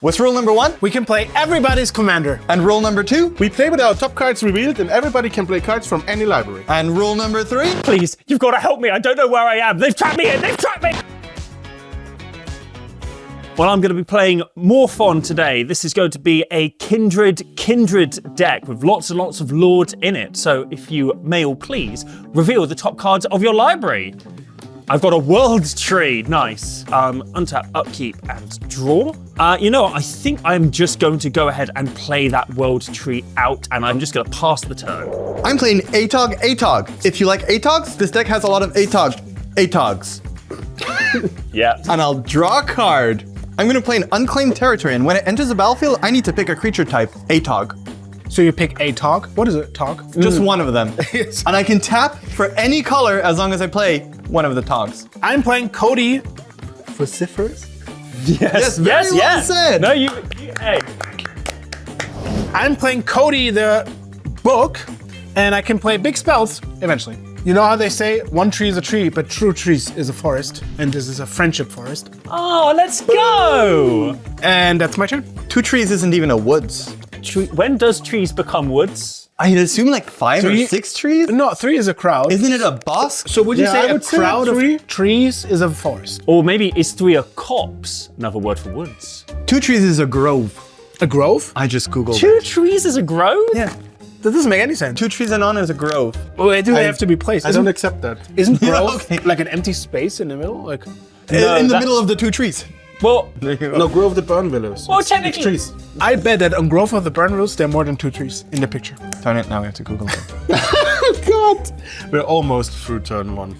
What's rule number 1? We can play everybody's commander. And rule number 2? We play with our top cards revealed, and everybody can play cards from any library. And rule number 3? Please, you've got to help me. I don't know where I am. They've trapped me in. They've trapped me. Well, I'm going to be playing Morphon today. This is going to be a Kindred deck with lots and lots of lords in it. So if you may all please reveal the top cards of your library. I've got a World Tree, nice. Untap, upkeep, and draw. You know what, I think I'm just going to go ahead and play that World Tree out, and I'm just gonna pass the turn. I'm playing Atog. If you like Atogs, this deck has a lot of Atogs. Yeah. And I'll draw a card. I'm gonna play an Unclaimed Territory, and when it enters the battlefield, I need to pick a creature type, Atog. So you pick a Tog. What is it, Tog? Just one of them. And I can tap for any color as long as I play one of the Togs. I'm playing Cody. Vociferous? Yes, very well said. No, hey. I'm playing Cody the book, and I can play big spells eventually. You know how they say one tree is a tree, but true trees is a forest, and this is a friendship forest. Oh, let's go. And that's my turn. 2 trees isn't even a woods. When does trees become woods? I'd assume like 5 or 6 trees? No, 3 is a crowd. Isn't it a bosque? So would you say I a would say crowd of 3 trees is a forest? Or maybe is 3 a copse? Another word for woods. 2 trees is a grove. A grove? I just Googled 2 it. trees is a grove? Yeah. That doesn't make any sense. 2 trees and on is a grove. Wait, do they have to be placed? I don't accept that. Isn't grove okay. like an empty space in the middle? Like, In the middle of the 2 trees. Well, No, Grove the Burn Willows. Well, It's technically- trees. I bet that on Grove of the Burn Rules, there are more than 2 trees in the picture. Darn it, now we have to Google it. God, we're almost through turn 1.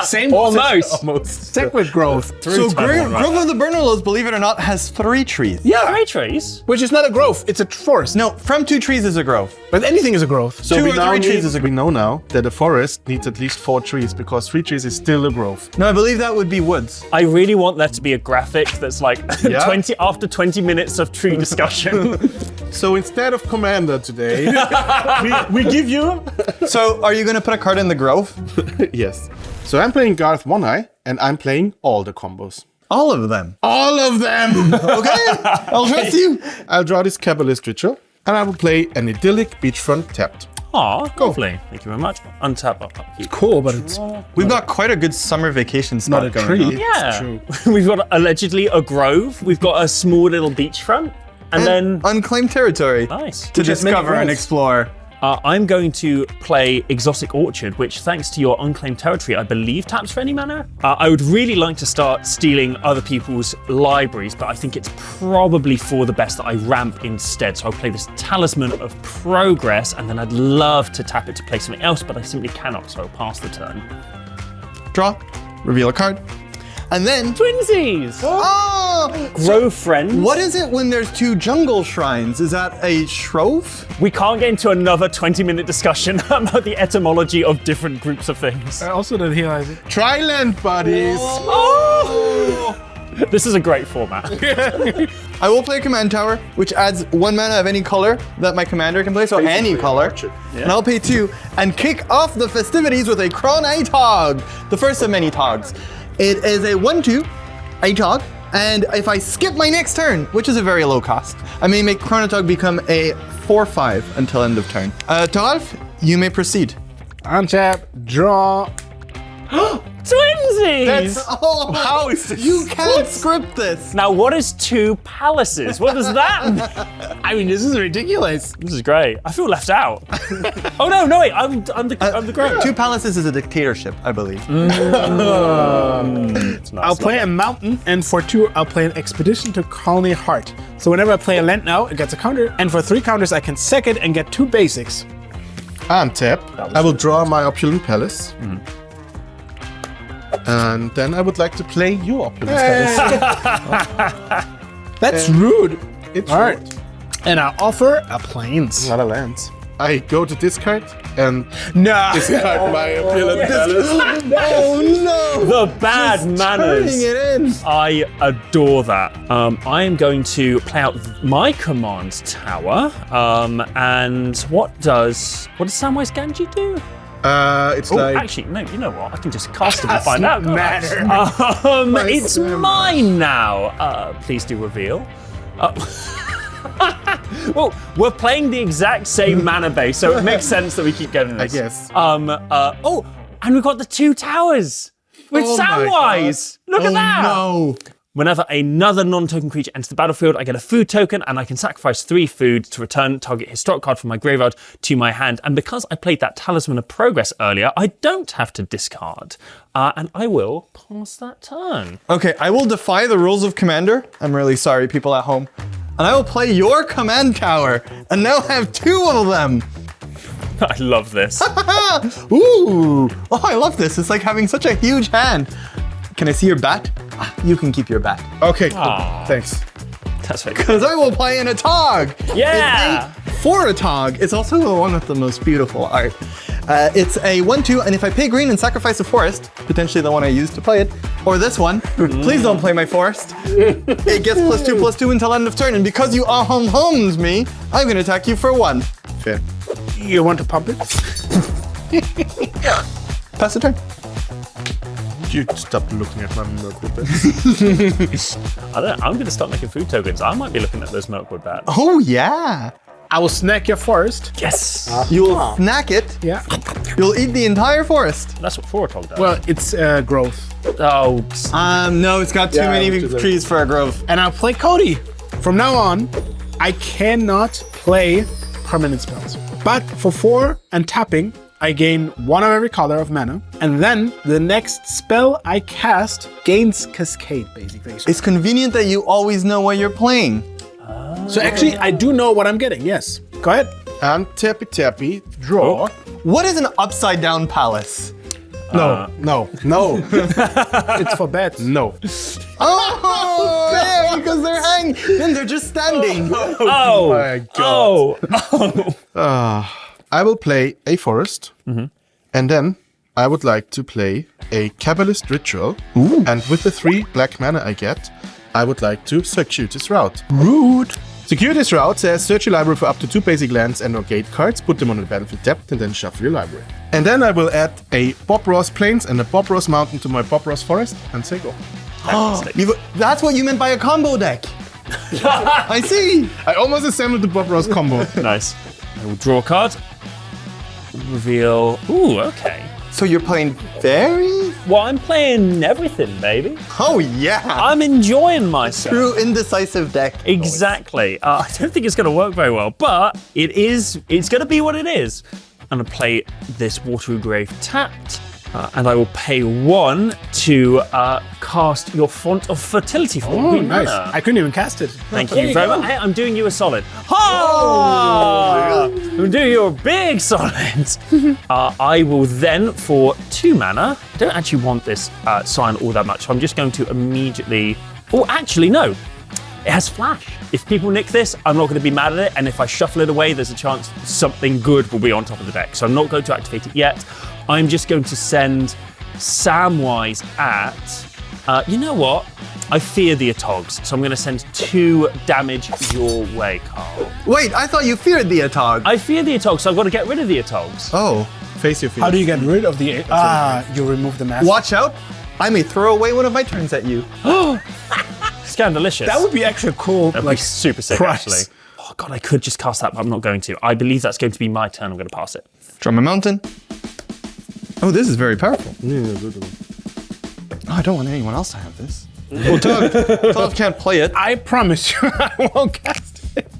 Same almost. Almost. Stick with Grove. So Grove of the Burnellows, believe it or not, has 3 trees. Yeah, 3 trees. Which is not a grove, it's a forest. No, from 2 trees is a grove. But anything is a grove. So 2 we or now 3 trees need, is a we know now that a forest needs at least 4 trees because 3 trees is still a grove. No, I believe that would be woods. I really want there to be a graphic that's like Yeah? after 20 minutes of tree discussion. So instead of Commander today, we give you... So are you going to put a card in the grove? Yes. So I'm playing Garth One Eye, and I'm playing all the combos. All of them. All of them! Okay, I'll trust you. I'll draw this Kabbalist Ritual, and I will play an Idyllic Beachfront tapped. Aw, lovely. Thank you very much. Untap, upkeep. Cool, but it's We've got quite a good summer vacation spot not a going tree. on. Yeah. true. We've got allegedly a grove. We've got a small little beachfront. And then, Unclaimed Territory. nice. To Just many discover and groves. explore. I'm going to play Exotic Orchard, which, thanks to your Unclaimed Territory, I believe taps for any mana. I would really like to start stealing other people's libraries, but I think it's probably for the best that I ramp instead. So I'll play this Talisman of Progress, and then I'd love to tap it to play something else, but I simply cannot, so I'll pass the turn. Draw. Reveal a card. And then... Twinsies! Oh! Grove friends. What is it when there's 2 jungle shrines? Is that a shrove? We can't get into another 20-minute discussion about the etymology of different groups of things. I also didn't realize it. Triland buddies! Oh! This is a great format. I will play Command Tower, which adds 1 mana of any color that my commander can play, so any color. And I'll pay 2 and kick off the festivities with a Chronai Tog, the first of many Togs. It is a 1/2 Atog, and if I skip my next turn, which is a very low cost, I may make Chronotog become a 4/5 until end of turn. Taralf, you may proceed. Untap, draw. Twinsies! Oh, how is this? You can't script this. Now, what is 2 palaces? What does that mean? I mean, this is ridiculous. This is great. I feel left out. Oh no, wait, I'm the great. 2 palaces is a dictatorship, I believe. It's nice. I'll play a mountain, and for 2, I'll play an expedition to Colony Heart. So whenever I play a land now, it gets a counter, and for 3 counters, I can sack it and get 2 basics. Untap. I will draw my Opulent Palace. And then I would like to play your Opulent Palace. That's rude. It's All right. short. And I offer a plains. Not a land. I go to discard and No. discard my Opulent Palace. Oh no! The bad manners. Turning it in. I adore that. I am going to play out my command tower. And what does Samwise Gamgee do? It's Oh, like actually, no. You know what? I can just cast it and find out. Doesn't matter. It's mine now. Please do reveal. Well, we're playing the exact same mana base, so it makes sense that we keep getting this. I guess. Oh, and we've got the 2 towers with Oh my Samwise. Look at that. No. Whenever another non-token creature enters the battlefield, I get a food token, and I can sacrifice 3 food to return target historic card from my graveyard to my hand. And because I played that Talisman of Progress earlier, I don't have to discard. And I will pass that turn. Okay, I will defy the rules of Commander. I'm really sorry, people at home. And I will play your command tower, and now have 2 of them. I love this. Ooh. Oh, I love this. It's like having such a huge hand. Can I see your bat? You can keep your bat. Okay, thanks. That's right. Because I will play in a Tog. Yeah. For a Tog. It's also the one with the most beautiful art. It's a 1/2, and if I pay green and sacrifice a forest, potentially the one I used to play it, or this one, please don't play my forest. It gets +2/+2 until end of turn, and because you homes me, I'm going to attack you for 1. Fair. You want to pump it? Pass the turn. You stop looking at my Mirkwood bats. I'm going to start making food tokens. I might be looking at those Milkwood bats. Oh, yeah. I will snack your forest. Yes. You'll snack it. Yeah. You'll eat the entire forest. That's what Forotog does. Well, it's growth. Oh, No, it's got too many which is a- trees for a grove. And I'll play Cody. From now on, I cannot play permanent spells. But for 4 and tapping, I gain 1 of every color of mana. And then the next spell I cast gains Cascade, basically. It's convenient that you always know what you're playing. So actually, I do know what I'm getting, yes. Go ahead. And tappy, draw. What is an upside down palace? No. It's for bets. No. Oh, yeah, because they're hanging. Then they're just standing. oh, My God. oh. I will play a forest, and then I would like to play a Kabbalist Ritual, and with the 3 black mana I get, I would like to Circuitous Route. Rude. Circuitous Route says search your library for up to 2 basic lands and or gate cards, put them on the battlefield tapped, and then shuffle your library. And then I will add a Bob Ross Plains and a Bob Ross Mountain to my Bob Ross Forest, and say go. That's what you meant by a combo deck. I see. I almost assembled the Bob Ross combo. Nice. I will draw a card. Reveal. Ooh, okay. So you're playing fairies? Well, I'm playing everything, baby. Oh, yeah. I'm enjoying myself. True indecisive deck. Exactly. I don't think it's going to work very well, but it's going to be what it is. I'm going to play this Watery Grave tapped, and I will pay 1 to cast your Font of Fertility for Oh, green nice. mana. I couldn't even cast it. Thank you very much. Hey, I'm doing you a solid. I'm doing you a big solid. I will then, for 2 mana, I don't actually want this sign all that much, so I'm just going to immediately... Oh, actually, no. It has flash. If people nick this, I'm not going to be mad at it, and if I shuffle it away, there's a chance something good will be on top of the deck. So I'm not going to activate it yet. I'm just going to send Samwise at... you know what? I fear the Atogs, so I'm going to send 2 damage your way, Carl. Wait, I thought you feared the Atog. I fear the Atogs, so I've got to get rid of the Atogs. Oh. Face your fears. How do you get rid of the... you remove the mask. Watch out. I may throw away one of my turns at you. Scandalicious. That would be actually cool. That'd be super sick, price. actually. Oh, God, I could just cast that, but I'm not going to. I believe that's going to be my turn. I'm going to pass it. Draw my mountain. Oh, this is very powerful. Oh, I don't want anyone else to have this. Well, Tog can't play it. I promise you, I won't cast it.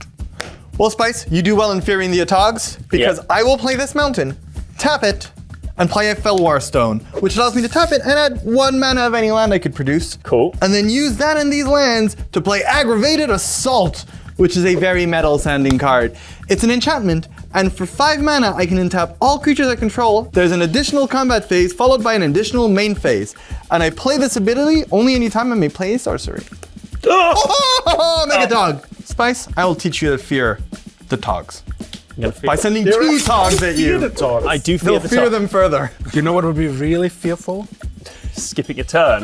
Well, Spice, you do well in fearing the Atogs, because Yeah. I will play this mountain, tap it, and play a Felwar Stone, which allows me to tap it and add 1 mana of any land I could produce. Cool. And then use that in these lands to play Aggravated Assault, which is a very metal-sounding card. It's an enchantment, and for 5 mana, I can untap all creatures I control. There's an additional combat phase, followed by an additional main phase. And I play this ability only anytime I may play a sorcery. Oh, Mega Dog! Spice, I will teach you to fear the Togs. I'm gonna fear By sending 2 Togs at you. I do fear They'll the fear Tog. them further. You know what would be really fearful? Skipping a turn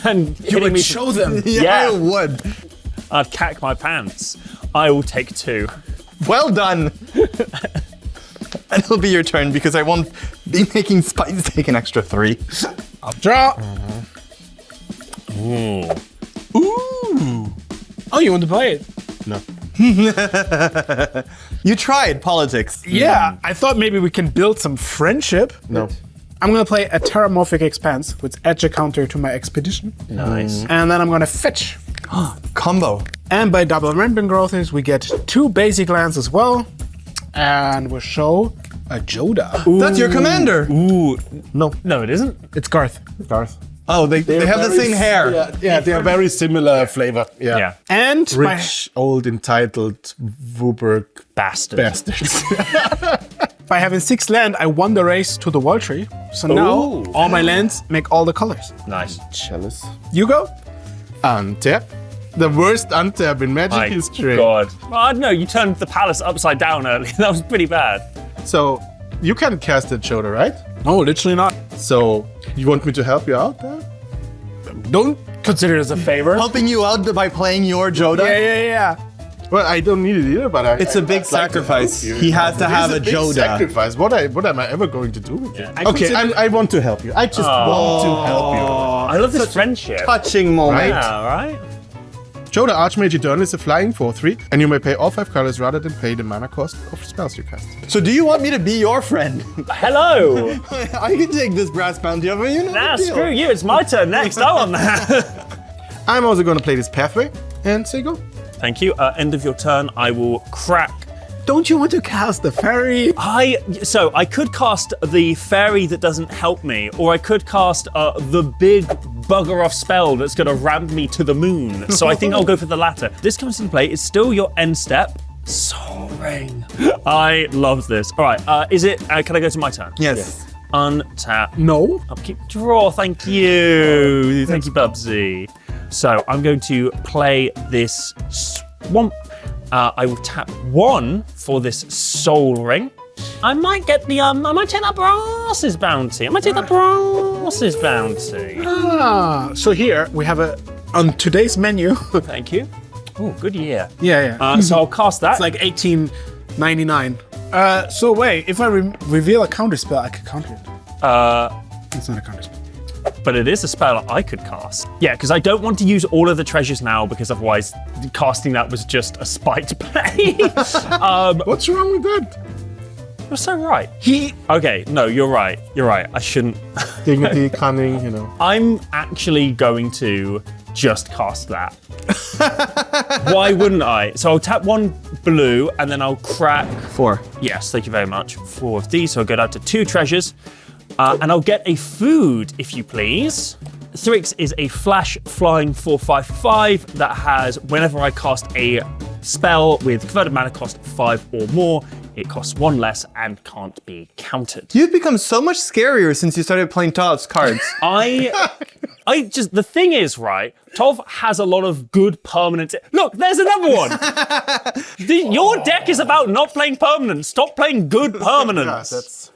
and You hitting would me. show them. Yeah, Yeah. I would. I'd cack my pants. I will take 2. Well done. And it'll be your turn because I won't be making spice take an extra 3. I'll draw. Ooh. Ooh. Oh, you want to play it? No. You tried politics. Yeah, I thought maybe we can build some friendship. No. I'm gonna play a Terramorphic Expanse with edge a counter to my expedition. Nice. And then I'm gonna fetch. Combo. And by double rampant growths, we get 2 basic lands as well. And we'll show a Joda. That's your commander. Ooh. No. No, it isn't. It's Garth. Garth. Oh, they have the same hair. Yeah, they are very similar flavor. Yeah. Yeah. And Rich, old, entitled Wooburg Bastard. bastards. by having 6 land, I won the race to the wall tree. So now Ooh. all my lands make all the colors. Nice. Jealous. You go? Untap. The worst untap in Magic My history. God. Well, I don't know. You turned the palace upside down early. That was pretty bad. So you can cast a Joda, right? No, literally not. So you want me to help you out there? Don't consider it as a favor. Helping you out by playing your Joda. Yeah. Well, I don't need it either, but It's a big sacrifice. He has to have a It's a big Joda. sacrifice. What am I ever going to do with it? I Okay, consider- I want to help you. I just want to help you. I love this friendship. Touching moment. Yeah, right? Joda Archmage Eternal is a flying 4/3, and you may pay all 5 colors rather than pay the mana cost of spells you cast. So do you want me to be your friend? Hello. I can take this brass bounty over you. Nah, screw you. It's my turn next. I want that. I'm also going to play this Pathway and say go. Thank you. End of your turn. I will crack. Don't you want to cast the fairy? So I could cast the fairy that doesn't help me, or I could cast the big bugger off spell that's going to ramp me to the moon. So I think I'll go for the latter. This comes into play. It's still your end step. Soul Ring. I love this. All right. Is it? Can I go to my turn? Yes. Untap. No. Upkeep. Draw. Thank you. Thank you, Bubsy. So I'm going to play this Swamp. I will tap 1 for this Soul Ring. I might get the I might take that Brass's bounty. So here we have on today's menu. Thank you. Oh, good year. Yeah. So I'll cast that. It's like 1899. So wait, if I reveal a counter spell, I could counter it. It's not a counter spell. But it is a spell I could cast. Yeah, because I don't want to use all of the treasures now, because otherwise casting that was just a spite play. What's wrong with that? You're so right. Okay, no, you're right. You're right. I shouldn't. Dignity, cunning, you know. I'm actually going to just cast that. Why wouldn't I? So I'll tap 1 blue and then I'll crack 4. Yes, thank you very much. 4 of these, so I'll go down to 2 treasures. And I'll get a food, if you please. Thrix is a flash flying 4/5/5 that has, whenever I cast a spell with converted mana cost 5 or more, it costs 1 less and can't be countered. You've become so much scarier since you started playing Todd's cards. The thing is, right, Tov has a lot of good permanents. Look, there's another one. Your deck is about not playing permanents. Stop playing good permanents. Yeah, that's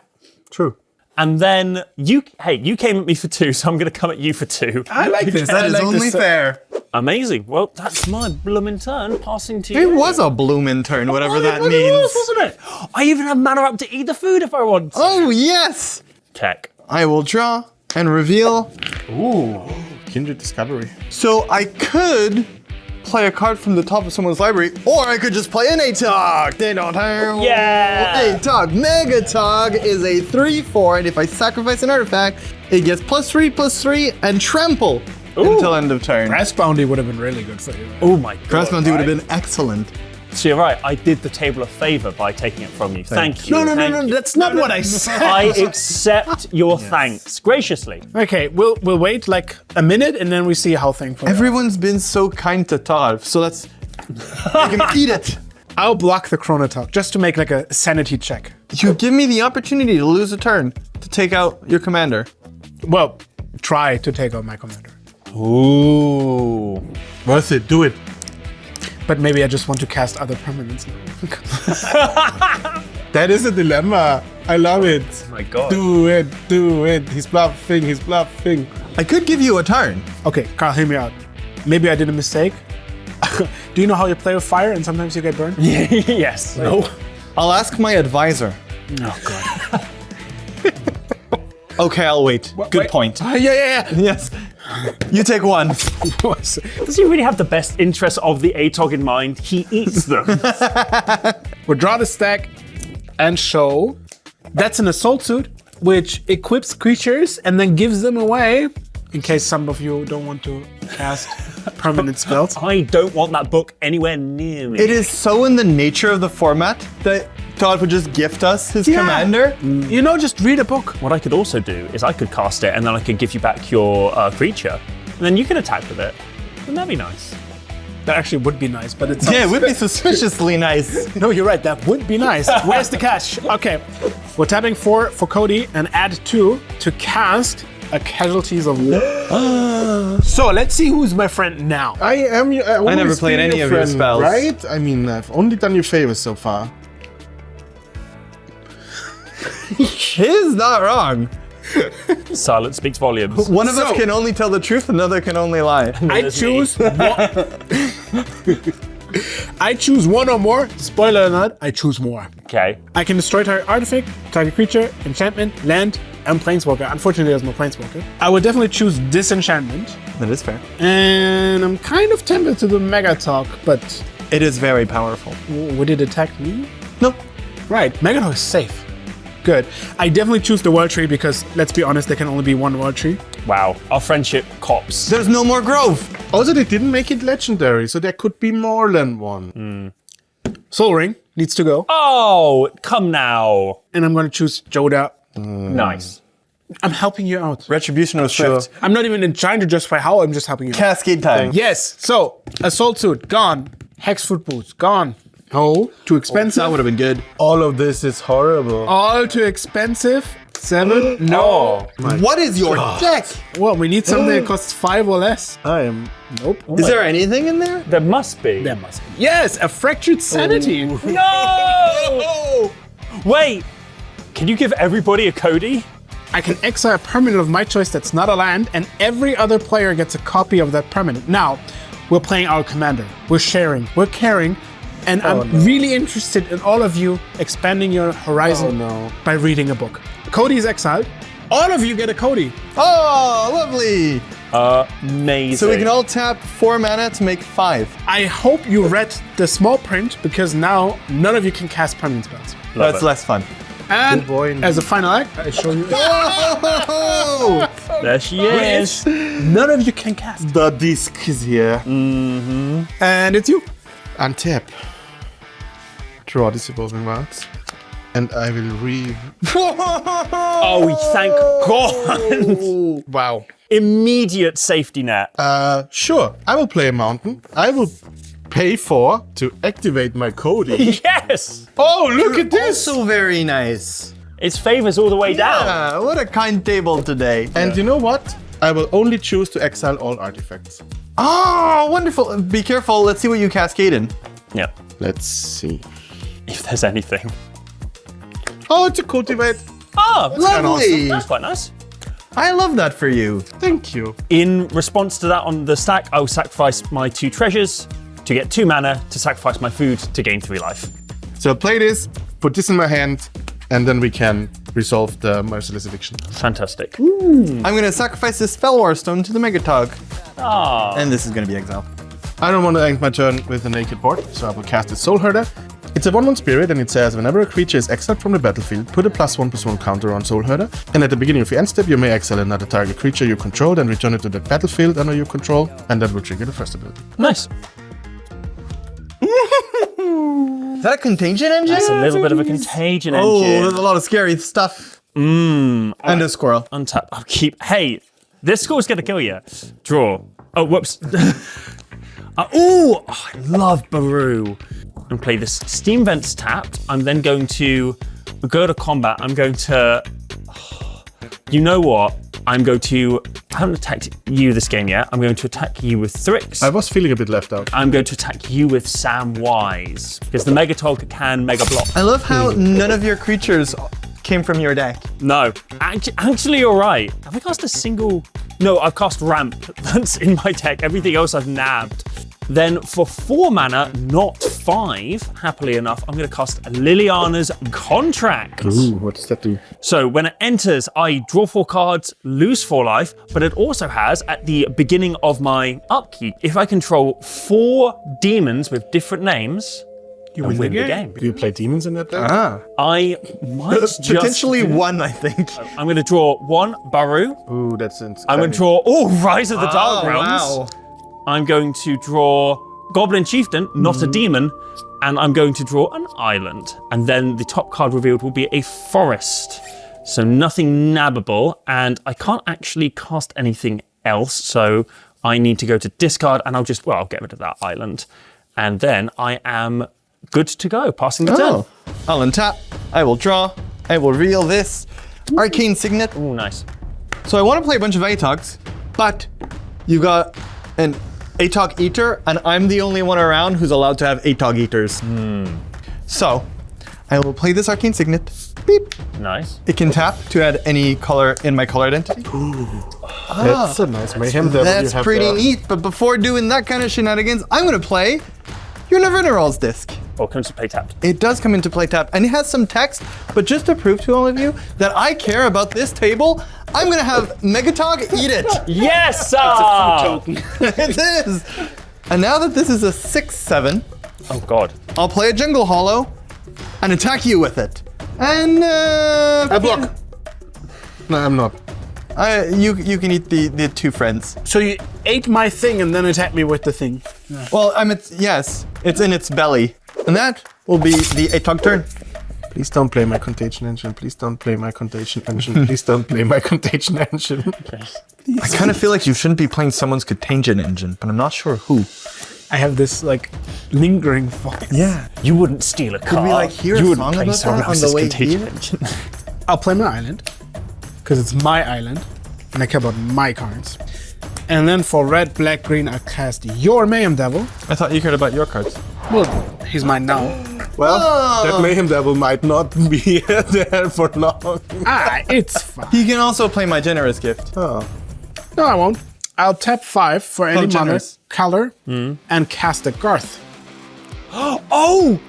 true. And then you came at me for 2, so I'm going to come at you for 2. I like this. That is only fair. Amazing. Well, that's my bloomin' turn. Passing to you. It was a bloomin' turn, whatever that It means. was, wasn't it? I even have mana up to eat the food if I want. Oh, yes! Tech. I will draw and reveal. Ooh, Kindred Discovery. So I could play a card from the top of someone's library, or I could just play an ATOG. Yeah. ATOG. Megatog is a 3/4, and if I sacrifice an artifact, it gets +3/+3 and trample until end of turn. Brass bounty would have been really good for you. Oh my god. Grass Bounty would have been excellent. So you're right. I did the table a favor by taking it from you. Thank you. No, Thank you. that's not what I said. I accept your thanks graciously. Okay, we'll wait like a minute and then we see how things play. Everyone's been so kind to Todd, so let's make him eat it. I'll block the Chronotalk just to make like a sanity check. You give me the opportunity to lose a turn to take out your commander. Well, try to take out my commander. Ooh. Worth it, do it. But maybe I just want to cast other permanents now. That is a dilemma. I love it. Oh my god. Do it. He's bluffing. I could give you a turn. Okay, Carl, hear me out. Maybe I did a mistake. Do you know how you play with fire and sometimes you get burned? Yes. No. I'll ask my advisor. Oh, God. Okay, I'll wait. Good Wait. point. Yeah. Yes. You take one. Does he really have the best interests of the ATOG in mind? He eats them. We'll draw the stack and show. That's an assault suit, which equips creatures and then gives them away in case some of you don't want to cast permanent spells. I don't want that book anywhere near me. It is so in the nature of the format that Todd would just gift us his commander. You know, just read a book. What I could also do is I could cast it and then I could give you back your creature. And then you can attack with it. Wouldn't that be nice? That actually would be nice, but it's Yeah, it would be suspiciously nice. No, you're right. That would be nice. Where's the cash? Okay, we're tapping 4 for Cody and add 2 to cast a Casualties of War. So let's see who's my friend now. I am. I never played any of your spells. Right? I mean, I've only done you favors so far. He's not wrong. Silence speaks volumes. One of us So- can only tell the truth, another can only lie. I choose one. I choose one or more. Spoiler or not, I choose more. Okay. I can destroy target artifact, target creature, enchantment, land, and planeswalker. Unfortunately, there's no planeswalker. I would definitely choose disenchantment. That is fair. And I'm kind of tempted to do Mega Talk, but It is very powerful. would it attack me? No. Right, Mega Talk is safe. Good. I definitely choose the World Tree because, let's be honest, there can only be one World Tree. Wow. Our friendship cops. There's no more grove. Also, they didn't make it legendary, so there could be more than one. Soul Ring needs to go. Oh, come now. And I'm going to choose Joda. Nice. I'm helping you out. Retribution was swift. I'm not even trying to justify how, I'm just helping you out. Cascade time. Yes, so, Assault Suit, gone. Hex Foot Boots, gone. Oh, too expensive. That would have been good. All of this is horrible. All too expensive. 7? No. What is your deck? Well, we need something that costs 5 or less. I am. Nope. Is there anything in there? There must be. There must be. Yes, a Fractured Sanity. No! Wait. Can you give everybody a Cody? I can exile a permanent of my choice that's not a land, and every other player gets a copy of that permanent. Now, we're playing our commander. We're sharing. We're caring. And I'm really interested in all of you expanding your horizon by reading a book. Cody is exiled. All of you get a Cody. Oh, lovely. Amazing. So we can all tap 4 mana to make 5. I hope you read the small print because now none of you can cast permanent spells. That's less fun. And boy. as a final act, I show you. Oh! There she is. None of you can cast. The disc is here. And it's you. Untap. Draw this evolving wilds. And I will read. Oh, thank God. Wow. Immediate safety net. Sure. I will play a mountain. I will pay 4 to activate my Cody. Yes. Oh, look at this! Also very nice. It's favors all the way down. What a kind table today. And you know what? I will only choose to exile all artifacts. Oh, wonderful. Be careful. Let's see what you cascade in. Yeah. Let's see. If there's anything. Oh, it's a cultivate. Oh, Lovely. that's quite nice. I love that for you. Thank you. In response to that on the stack, I will sacrifice my 2 treasures to get 2 mana, to sacrifice my food to gain 3 life. So I'll play this, put this in my hand, and then we can resolve the merciless eviction. Fantastic. I'm going to sacrifice this Spell War Stone to the Megatog. Ah. And this is going to be exile. I don't want to end my turn with a naked board, so I will cast a Soul Herder. It's a 1/1 spirit, and it says whenever a creature is exiled from the battlefield, put a +1/+1 counter on Soul Herder. And at the beginning of your end step, you may exile another target creature you control and return it to the battlefield under your control, and that will trigger the first ability. Nice. Is that a contagion engine? It's a little bit of a contagion Oh, engine. there's a lot of scary stuff. And a squirrel. Untap. I'll keep. Hey, this score's gonna kill you. Draw. Oh, whoops. I love Baru. I'm gonna play this. Steam Vent's tapped. I'm then going to go to combat. I'm going to. You know what? I haven't attacked you this game yet. I'm going to attack you with Thrix. I was feeling a bit left out. I'm going to attack you with Samwise because the Megatog can Mega Block. I love how none of your creatures came from your deck. No, actually, you're right. Have I cast a single? No, I've cast Ramp. That's in my deck. Everything else I've nabbed. Then for 4 mana, not 5, happily enough, I'm going to cast Liliana's Contract. Ooh, what does that do? So when it enters, I draw 4 cards, lose 4 life, but it also has, at the beginning of my upkeep, if I control 4 demons with different names, you win the game. Do you play demons in that deck? I might just... Potentially one, I think. I'm going to draw 1 Baru. Ooh, that's I'm going to draw, Rise of the Dark Realms. Wow. I'm going to draw Goblin Chieftain, not a demon, and I'm going to draw an island. And then the top card revealed will be a forest. So nothing nabbable, and I can't actually cast anything else, so I need to go to discard, and I'll get rid of that island. And then I am good to go, passing the turn. I'll untap, I will draw, I will reveal this Arcane Signet. Ooh, nice. So I want to play a bunch of ATOGs, but you got an ATOG Eater, and I'm the only one around who's allowed to have ATOG Eaters. So I will play this Arcane Signet. Beep. Nice. It can tap to add any color in my color identity. That's a nice mayhem. That's pretty neat, but before doing that kind of shenanigans, I'm going to play your Nevinyrral's disc. Or comes to play tapped. It does come into play tap, and it has some text, but just to prove to all of you that I care about this table, I'm gonna have Megatog eat it. Yes! It is. And now that this is a 6/7, Oh God. I'll play a Jungle Hollow and attack you with it. And I block. No, I'm not. You can eat the 2 friends. So you ate my thing and then attacked me with the thing. Well, it's in its belly. And that will be the ATOG turn. Please don't play my Contagion Engine. Please don't play my Contagion Engine. Please don't play my Contagion Engine. I kind of feel like you shouldn't be playing someone's Contagion Engine, but I'm not sure who. I have this like lingering thought. Yeah. You wouldn't steal a car. we like hear you a wouldn't song play about someone that on the else's way Contagion here? Engine. I'll play my island because it's my island and I care about my cards. And then for red, black, green, I cast your Mayhem Devil. I thought you cared about your cards. Well, he's mine now. Well, that Mayhem Devil might not be there for long. It's fine. He can also play my generous gift. Oh. No, I won't. I'll tap 5 for any mana, generous. color, and cast a Garth. Oh!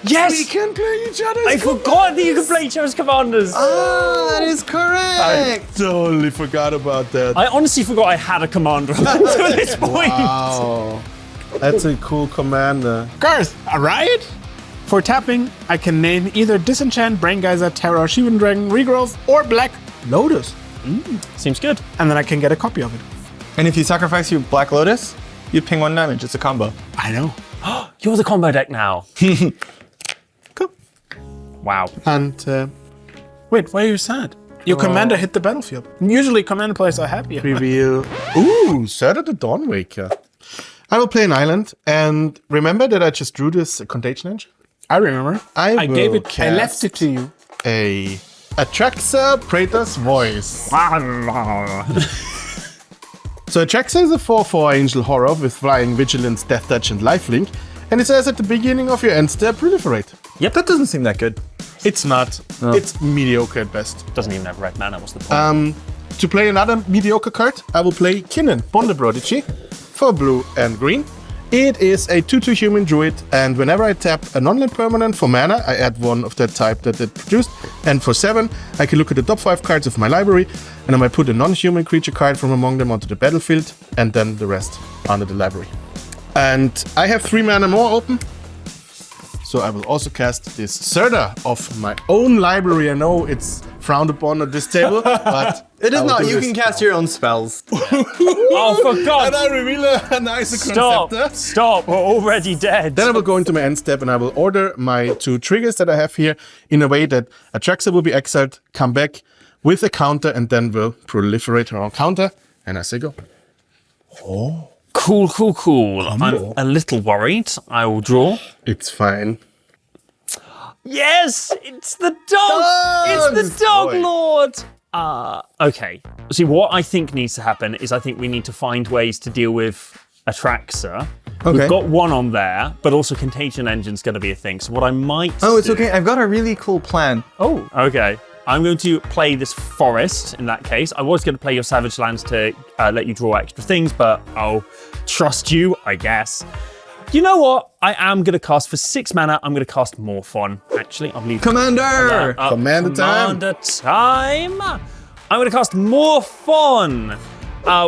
Yes! We can play each other. I forgot that you could play each other's commanders. That is correct. Totally forgot about that. I honestly forgot I had a commander until this point. Wow. That's a cool commander. Garth, a riot? For tapping, I can name either Disenchant, Brain Geyser, Terror, Shivan Dragon, Regrowth, or Black Lotus. Seems good. And then I can get a copy of it. And if you sacrifice your Black Lotus, you ping 1 damage. It's a combo. I know. You're the combo deck now. Cool. Wow. And Wait, why are you sad? Your commander hit the battlefield. Usually commander players are happy. reveal. Ooh, Serta the Dawnwaker. I will play an island, and remember that I just drew this Contagion Engine? I remember. I gave will it. I left it to you. A Atraxa Praetor's Voice. So Atraxa is a 4/4 Angel Horror with Flying, Vigilance, Death Touch, and Lifelink, and it says at the beginning of your end step, proliferate. Yep, that doesn't seem that good. It's not. It's mediocre at best. Doesn't even have red mana. What's the point? To play another mediocre card, I will play Kinnan, Bond the Prodigy, for blue and green. It is a 2/2 human druid, and whenever I tap a non-land permanent for mana, I add 1 of that type that it produced. And for 7, I can look at the top 5 cards of my library, and I might put a non-human creature card from among them onto the battlefield, and then the rest under the library. And I have 3 mana more open, so I will also cast this Serta of my own library. I know it's frowned upon at this table, but It is I will not. do You this. can cast your own spells. Oh, for God! And I reveal a nicer Stop! concept. Stop! We're already dead. Then I will go into my end step and I will order my 2 triggers that I have here in a way that Atraxa will be exiled, come back with a counter, and then will proliferate her own counter. And I say go. Cool, cool, cool. I'm a little worried. I will draw. It's fine. Yes! It's the dog! It's the dog boy. lord! Okay. See, what I think needs to happen is I think we need to find ways to deal with Atraxa. Okay. We've got 1 on there, but also Contagion Engine's going to be a thing. So what I might Oh, it's do- okay. I've got a really cool plan. Oh, okay. I'm going to play this forest in that case. I was going to play your Savage Lands to let you draw extra things, but I'll trust you, I guess. You know what? I am going to cast for 6 mana. I'm going to cast Morphon. Actually, I'll leave Commander! Commander time. Commander time. I'm going to cast Morphon.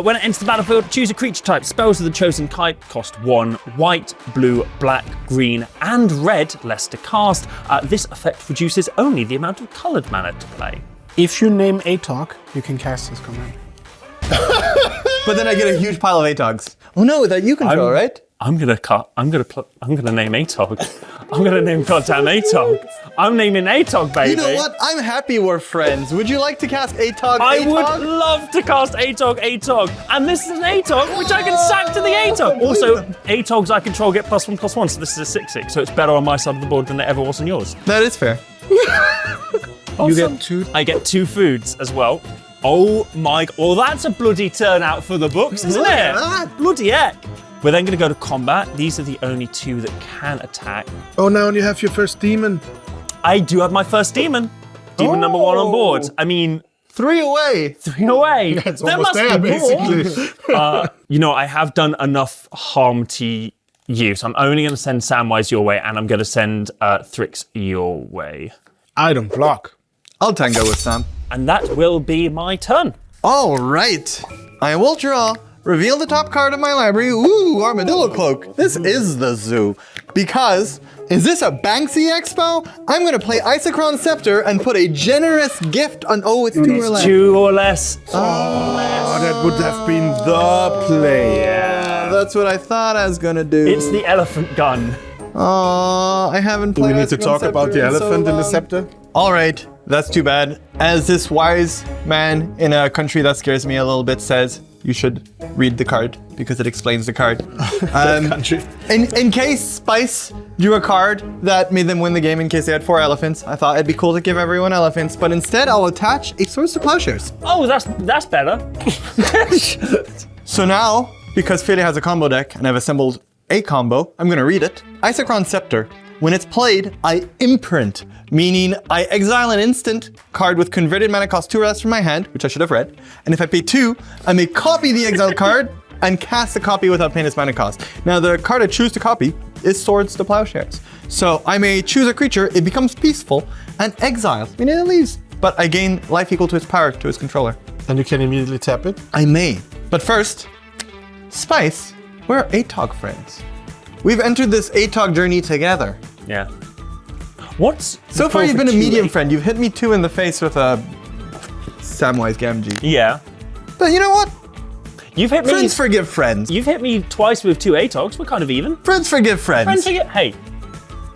When it enters the battlefield, choose a creature type. Spells of the chosen type cost 1 white, blue, black, green, and red less to cast. This effect reduces only the amount of coloured mana to play. If you name Atok, you can cast this command. But then I get a huge pile of ATOGs. Oh no, that you control, right? I'm gonna name Atog. I'm gonna name goddamn Atog. I'm naming Atog, baby. You know what? I'm happy we're friends. Would you like to cast ATOG? I would love to cast Atog. And this is an Atog, which I can sack to the Atog. Also, Atogs I control get +1/+1, so this is a 6/6, so it's better on my side of the board than it ever was on yours. That is fair. You get 2. I get 2 foods as well. Oh my, well that's a bloody turnout for the books, isn't Look it? at that. Bloody heck. We're then gonna go to combat. These are the only 2 that can attack. Oh, now you have your first demon. I do have my first demon. Demon number 1 on board. I mean, 3 away. 3 away. It's There almost must there, be more. basically. You know, I have done enough harm to you, so I'm only going to send Samwise your way, and I'm going to send Thrix your way. I don't block. I'll tango with Sam. And that will be my turn. All right. I will draw, reveal the top card of my library. Ooh, Armadillo Cloak. This is the zoo. Because, is this a Banksy Expo? I'm going to play Isochron Scepter and put a generous gift on, oh, it's 2 or less. 2 or less. Oh, that would have been the play. That's what I thought I was going to do. It's the elephant gun. Oh, I haven't Do played we need to Isochron talk about Scepter the in so elephant in the long. scepter? All right, that's too bad. As this wise man in a country that scares me a little bit says, you should read the card because it explains the card. Country. In case Spice drew a card that made them win the game in case they had 4 elephants, I thought it'd be cool to give everyone elephants, but instead I'll attach a Swords to Plowshares. Oh, that's better. So now, because Fede has a combo deck and I've assembled a combo, I'm gonna read it. Isochron Scepter. When it's played, I imprint, meaning I exile an instant card with converted mana cost 2 or less from my hand, which I should have read. And if I pay 2, I may copy the exiled card and cast the copy without paying its mana cost. Now the card I choose to copy is Swords to Plowshares. So I may choose a creature, it becomes peaceful, and exile, meaning it leaves. But I gain life equal to its power to its controller. And you can immediately tap it. I may. But first, Spice, we're ATOG friends. We've entered this ATOG journey together. Yeah. What's So far, you've been a medium friend. You've hit me 2 in the face with a Samwise Gamgee. Yeah. But you know what? You've hit me. Friends forgive friends. You've hit me twice with 2 Atogs. We're kind of even. Friends forgive friends. Friends forgive. Hey,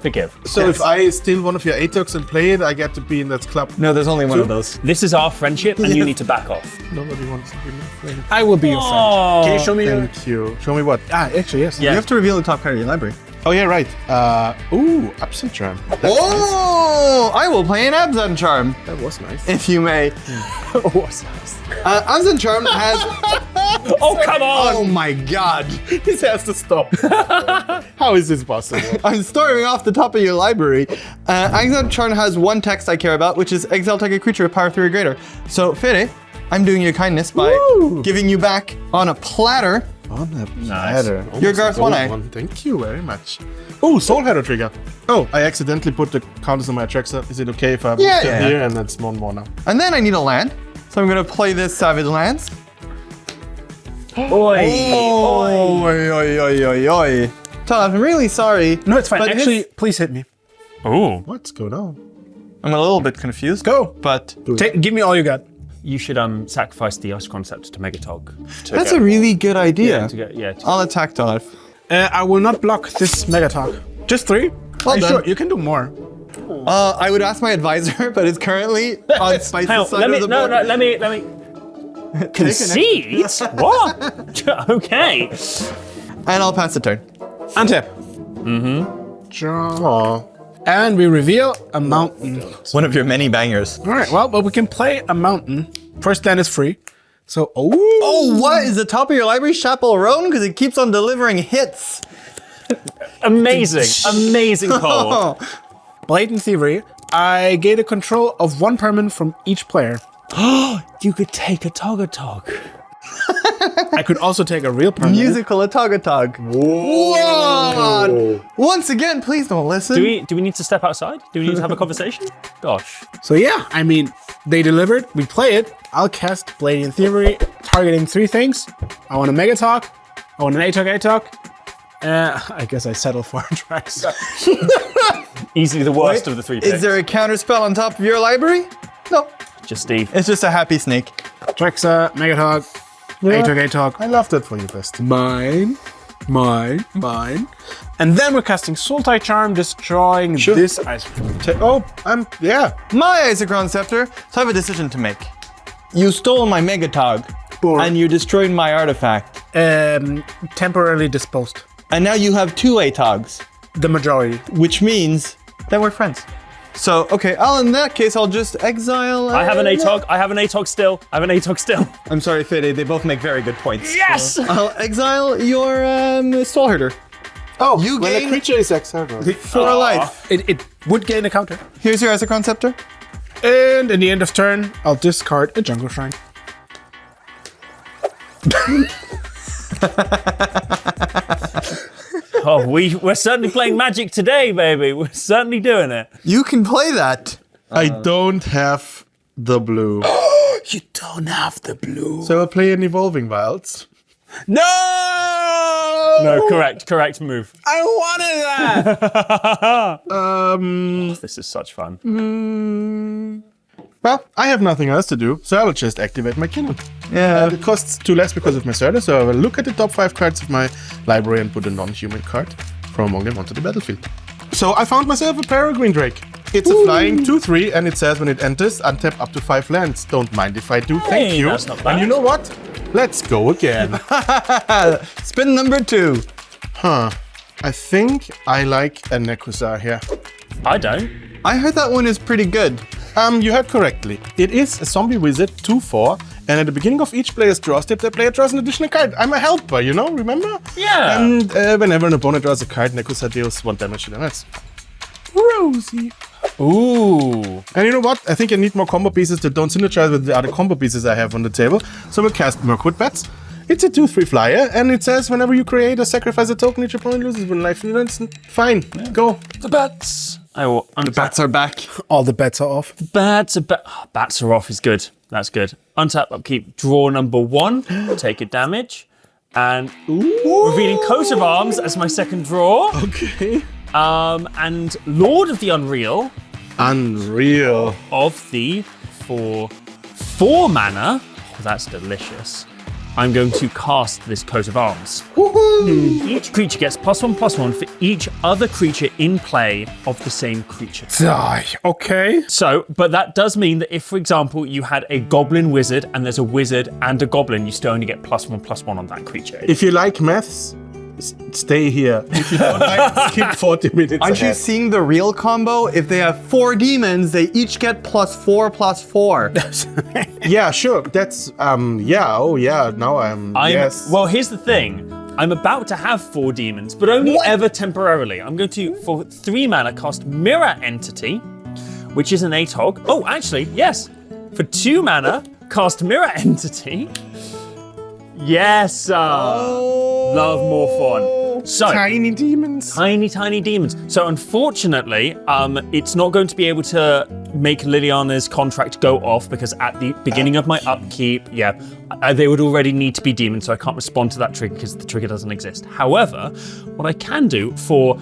forgive. So Yes. if I steal one of your ATOGs and play it, I get to be in that club. No, there's only one of those. This is our friendship, and you need to back off. Nobody wants to be my friend. I will be your friend. Oh. Can you show me your... Thank you. Show me what? Actually, yes. Yeah. You have to reveal the top card of your library. Oh yeah, right. Ooh, Absent Charm. Oh! I will play an Absent Charm, That was nice. if you may. Absent Charm has... Oh, come on! Oh my god. This has to stop. How is this possible? I'm storming off the top of your library. Absent Charm has 1 text I care about, which is exile target creature with power 3 or greater. So, Fede, I'm doing you a kindness by giving you back on a platter. On a platter. Your Garth One-Eye. Thank you very much. Oh, Soul Hero trigger. Oh, I accidentally put the counters on my Atraxa. Is it okay if I Yeah, step yeah. here and that's 1 more now? And then I need a land. So I'm gonna play this Savage Lands. Oi. Oi, oi, oi, oi, oi. Todd, I'm really sorry. No, it's fine. but Actually, please hit me. Oh. What's going on? I'm a little bit confused. Go. But Give me all you got. You should sacrifice the Ice Concept to Megatog. that's a really good idea. Yeah. I'll attack Todd. I will not block this Megatalk. Just 3? Well Are you done. sure? You can do more. I would ask my advisor, but it's currently on Spice's Hang on, side of the board. let me concede? What? Okay. And I'll pass the turn. Untap. Draw. And we reveal a mountain. One of your many bangers. All right, well, but we can play a mountain. First land is free. So, Oh, what? Is the top of your library Chaperone? Because it keeps on delivering hits. Amazing call. Blatant Thievery. I gain a control of 1 permanent from each player. You could take a Togatog. I could also take a real permanent. Musical Atog. What? Once again, please don't listen. Do we need to step outside? Do we need to have a conversation? Gosh. So yeah, I mean, they delivered. We play it. I'll cast Bladian Thievery, targeting 3 things. I want a Megatalk. I want an Atog. I guess I settle for Traxa. Easily the worst of the 3 picks. Is there a counter spell on top of your library? No. Just Steve. It's just a happy snake. Traxa, Megatalk, Atog. I love that for you, best. Mine. And then we're casting Sultai Charm, destroying this ice cream. Yeah. My Isochron Scepter, so I have a decision to make. You stole my Megatog, and you destroyed my artifact. Temporarily disposed. And now you have 2 Atogs, The majority. which means that we're friends. So, okay, in that case, I'll just exile... I have an Atog still. I'm sorry, Fede, they both make very good points. Yes! I'll exile your Soul Herder. Oh, You when gain- a creature is exiled. For life. It would gain a counter. Here's your Isochron Scepter. And in the end of turn, I'll discard a Jungle Shrine. Oh, we're certainly playing Magic today, baby. We're certainly doing it. You can play that. I don't have the blue. You don't have the blue. So I'll play an Evolving Wilds. No! No, correct move. I wanted that! This is such fun. Well, I have nothing else to do, so I will just activate my cannon. Yeah. It costs 2 less because of my Surda, so I will look at the top 5 cards of my library and put a non-human card from among them onto the battlefield. So I found myself a Peregrine Drake. It's a flying 2/3, and it says when it enters, untap up to 5 lands. Don't mind if I do, thank Hey, you. that's not bad. And you know what? Let's go again. Spin number 2. I think I like a Nekusar here. I don't. I heard that one is pretty good. You heard correctly. It is a zombie wizard 2/4, and at the beginning of each player's draw step, the player draws an additional card. I'm a helper, you know, remember? Yeah. And whenever an opponent draws a card, Nekusar deals 1 damage to them. That's rosy. Ooh. And you know what? I think I need more combo pieces that don't synergize with the other combo pieces I have on the table. So we'll cast Mirkwood Bats. It's a 2/3 flyer, and it says whenever you create a sacrifice a token, each opponent loses 1 life. You know, it's fine. Go. The bats. I will untap. Bats are back. All the bets are off. Bats are off is good. That's good. Untap, upkeep, draw number 1, take a damage, and revealing Coat of Arms as my second draw. Okay. And Lord of the Unreal Unreal. of the 4 mana. Oh, that's delicious. I'm going to cast this Coat of Arms. Woohoo! Each creature gets +1/+1 for each other creature in play of the same creature. Okay. So, but that does mean that if, for example, you had a goblin wizard and there's a wizard and a goblin, you still only get +1/+1 on that creature. If you like maths, stay here. If you don't like, skip 40 minutes. Aren't you ahead. seeing the real combo? If they have 4 demons, they each get +4/+4. Yeah, sure. That's yeah. Oh yeah. Now yes. Well, here's the thing. I'm about to have 4 demons, but only ever temporarily. I'm going to, for 3 mana, cast Mirror Entity, which is an Atog. Oh, actually, yes. For 2 mana, cast Mirror Entity. Yes, love more fun. So, Tiny demons. tiny demons. So unfortunately, it's not going to be able to make Liliana's contract go off because at the beginning of my upkeep, they would already need to be demons, so I can't respond to that trigger because the trigger doesn't exist. However, what I can do for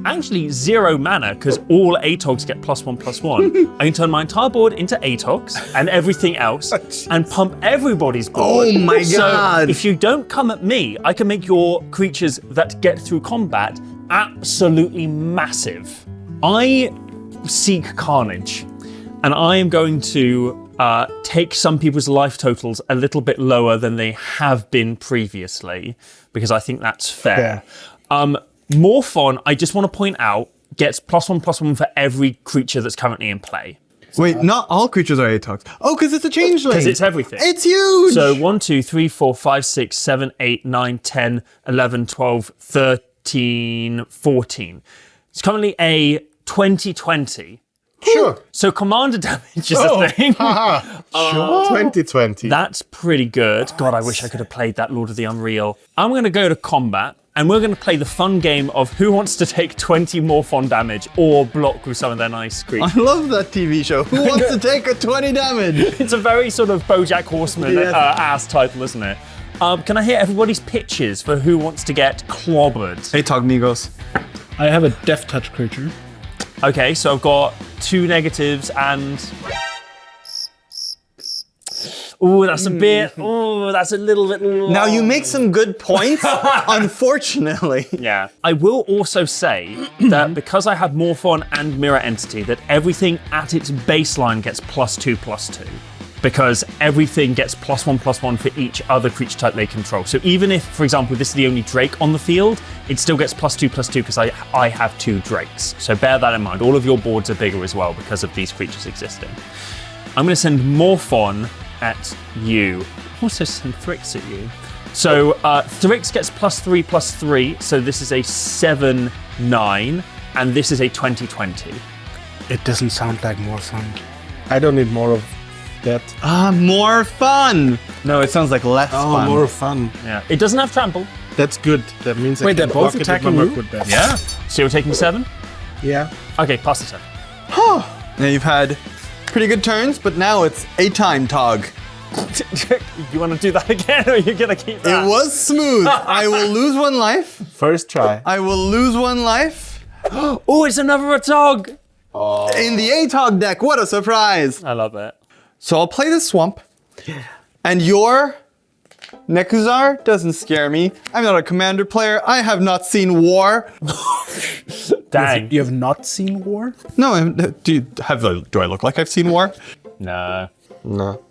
actually 0 mana, because all Atogs get +1/+1, I can turn my entire board into Atogs and everything else and pump everybody's board. Oh my god. So if you don't come at me, I can make your creatures that get through combat absolutely massive. I seek carnage, and I am going to take some people's life totals a little bit lower than they have been previously, because I think that's fair. Morphon, I just want to point out, gets +1/+1 for every creature that's currently in play. Wait, not all creatures are Atogs. Oh, because it's a changeling. Because it's everything. It's huge. So 1, 2, 3, 4, 5, 6, 7, 8, 9, 10, 11, 12, 13, 14. It's currently a 20/20. Sure. So commander damage is a thing. Haha. Sure. 2020. That's pretty good. God, I wish I could have played that Lord of the Unreal. I'm going to go to combat, and we're going to play the fun game of who wants to take 20 Morphon damage or block with some of their nice creatures. I love that TV show. Who wants to take a 20 damage? It's a very sort of BoJack Horseman ass title, isn't it? Can I hear everybody's pitches for who wants to get clobbered? Hey, Togmigos. I have a Death Touch creature. Okay, so I've got 2 negatives and... Ooh, that's a bit... Ooh, that's a little bit long. Now you make some good points, unfortunately. Yeah. I will also say that because I have Morphon and Mirror Entity, that everything at its baseline gets +2/+2. Because everything gets +1/+1 for each other creature type they control. So even if, for example, this is the only Drake on the field, it still gets +2/+2 because I have 2 Drakes. So bear that in mind. All of your boards are bigger as well because of these creatures existing. I'm going to send Morphon at you. Also send Thrix at you. So Thrix gets +3/+3. So this is a 7/9, and this is a 20/20. It doesn't sound like more fun. I don't need more of that. More fun. No, it sounds like less fun. More fun. Yeah. It doesn't have trample. That's good. That means I Wait, can they're both block it with attacking my you? Mirkwood Bat. Yeah. So you're taking 7? Yeah. Okay, pass the 7. Now you've had pretty good turns, but now it's a time Tog. You want to do that again, or are you going to keep that? It was smooth. I will lose 1 life. First try. I will lose 1 life. Oh, it's another Atog. In the ATOG deck, what a surprise. I love it. So I'll play the Swamp. And your Nekuzar doesn't scare me. I'm not a commander player. I have not seen war. Dang. You have not seen war? No, do I look like I've seen war? No. No.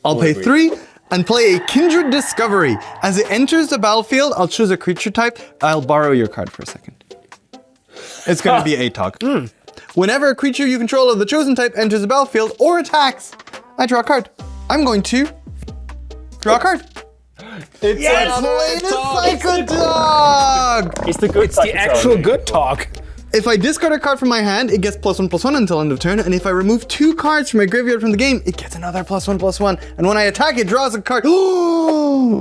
I'll pay 3 and play a Kindred Discovery. As it enters the battlefield, I'll choose a creature type. I'll borrow your card for a second. It's going to be ATOG. Whenever a creature you control of the chosen type enters the battlefield or attacks, I draw a card. I'm going to draw a card. It's a Psychotog! It's the good. It's the actual good talk. If I discard a card from my hand, it gets +1/+1 until end of turn, and if I remove 2 cards from my graveyard from the game, it gets another +1/+1. And when I attack, it draws a card. Oh,